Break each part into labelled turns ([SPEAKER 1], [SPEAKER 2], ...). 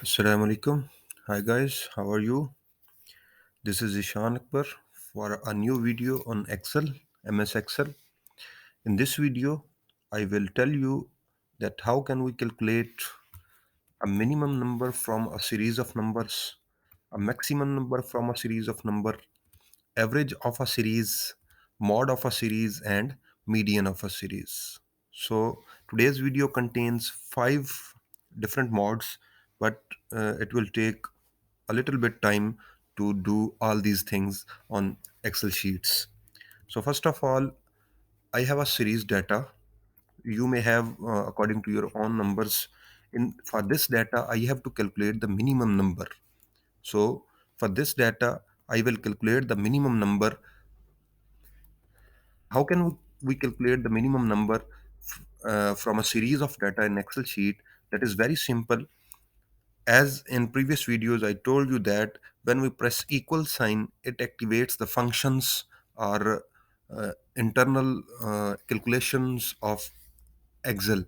[SPEAKER 1] Assalamu alaikum. Hi guys, how are you? This is Ishan Akbar for a new video on Excel, MS Excel. In this video, I will tell you that how can we calculate a minimum number from a series of numbers, a maximum number from a series of number, average of a series, mod of a series and median of a series. So today's video contains five different mods, but it will take a little bit time to do all these things on Excel sheets. So first of all, I have a series data. You may have according to your own numbers. In for this data, I have to calculate the minimum number. So for this data, I will calculate the minimum number. How can we calculate the minimum number from a series of data in Excel sheet? That is very simple. As in previous videos, I told you that when we press equal sign, it activates the functions or internal calculations of Excel.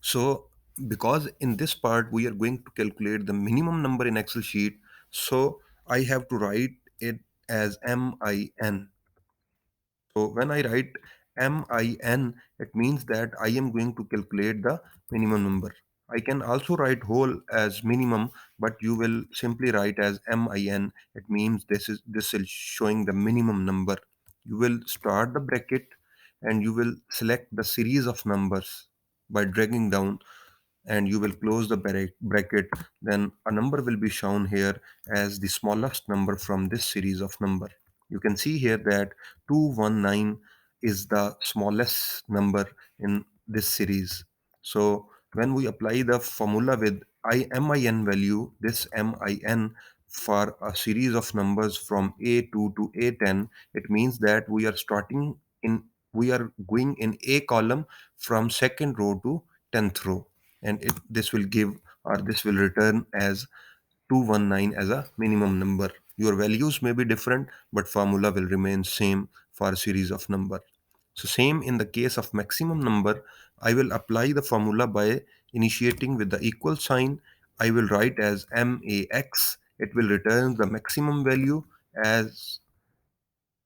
[SPEAKER 1] So, because in this part we are going to calculate the minimum number in Excel sheet, so I have to write it as MIN. So when I write MIN, it means that I am going to calculate the minimum number. I can also write whole as minimum, but you will simply write as MIN. It means this is showing the minimum number. You will start the bracket and you will select the series of numbers by dragging down, and you will close the bracket. Then a number will be shown here as the smallest number from this series of number. You can see here that 219 is the smallest number in this series. So when we apply the formula with min value, this min for a series of numbers from A2 to A10, it means that we are going in A column from second row to 10th row, and this will give, or this will return as 219 as a minimum number. Your values may be different, but formula will remain same for a series of number. So same in the case of maximum number, I will apply the formula by initiating with the equal sign. I will write as max. It will return the maximum value as,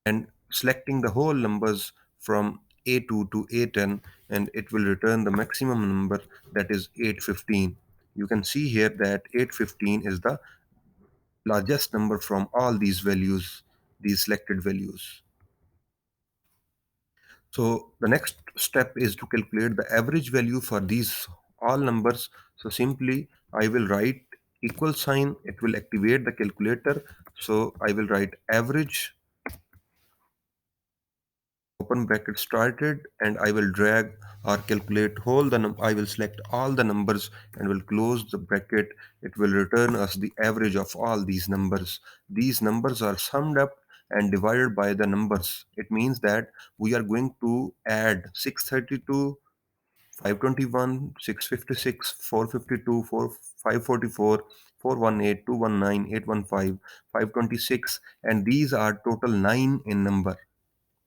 [SPEAKER 1] and selecting the whole numbers from A2 to A10, and it will return the maximum number, that is 815. You can see here that 815 is the largest number from all these values, these selected values. So the next step is to calculate the average value for these all numbers. So simply I will write equal sign, it will activate the calculator. So I will write average, open bracket started, and I will drag or calculate whole I will select all the numbers and will close the bracket. It will return us the average of all these numbers. These numbers are summed up and divided by the numbers. It means that we are going to add 632, 521, 656, 452, 544, 418, 219, 815, 526, and these are total 9 in number.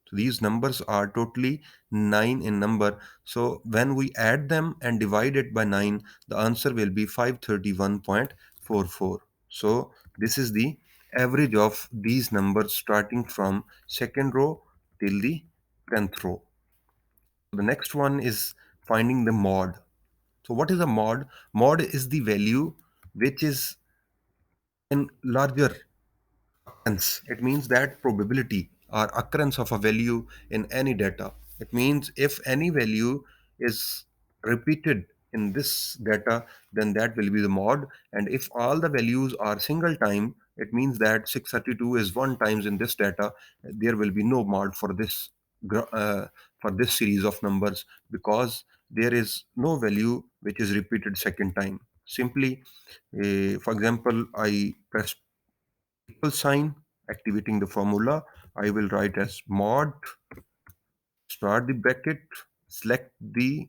[SPEAKER 1] So these numbers are totally 9 in number. So when we add them and divide it by 9, the answer will be 531.44. So this is the average of these numbers starting from second row till the 10th row. The next one is finding the mod. So what is a mod? Mod is the value which is in larger. Hence, it means that probability or occurrence of a value in any data. It means if any value is repeated in this data, then that will be the mod. And if all the values are single time, it means that 632 is one times in this data. There will be no mod for for this series of numbers, because there is no value which is repeated second time. Simply, for example, I press equal sign, activating the formula. I will write as mod, start the bracket, select the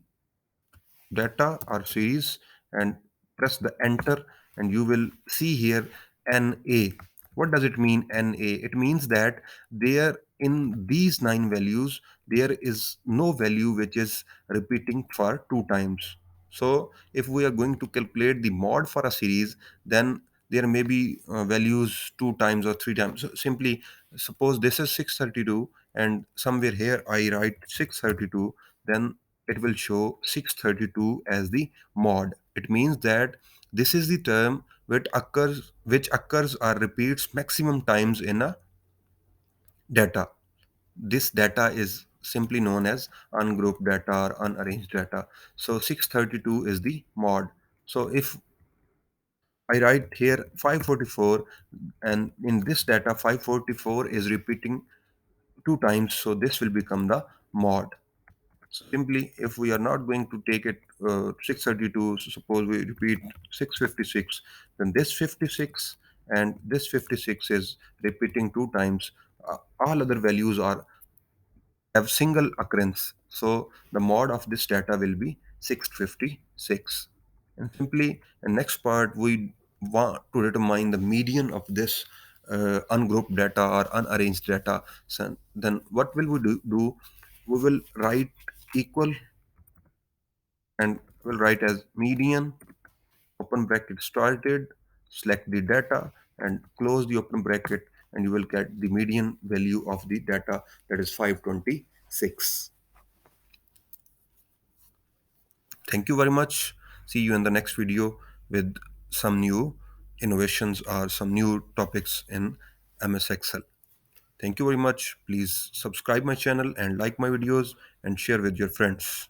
[SPEAKER 1] data or series, and press the enter, and you will see here NA. What does it mean, NA? It means that there in these 9 values, there is no value which is repeating for 2 times. So if we are going to calculate the mod for a series, then there may be values two times or three times. So simply suppose this is 632 and somewhere here I write 632, then it will show 632 as the mod. It means that this is the term which occurs or repeats maximum times in a data. This data is simply known as ungrouped data or unarranged data. So 632 is the mod. So if I write here 544, and in this data 544 is repeating two times, so this will become the mod. Simply, if we are not going to take it 632, so suppose we repeat 656, then this 56 and this 56 is repeating two times. All other values are have single occurrence. So the mod of this data will be 656. And simply, the next part, we want to determine the median of this ungrouped data or unarranged data. So then what will we do? We will write equal and we'll write as median, open bracket started, select the data and close the open bracket, and you will get the median value of the data, that is 526. Thank you very much. See you in the next video with some new innovations or some new topics in MS Excel. Thank you very much. Please subscribe my channel and like my videos and share with your friends.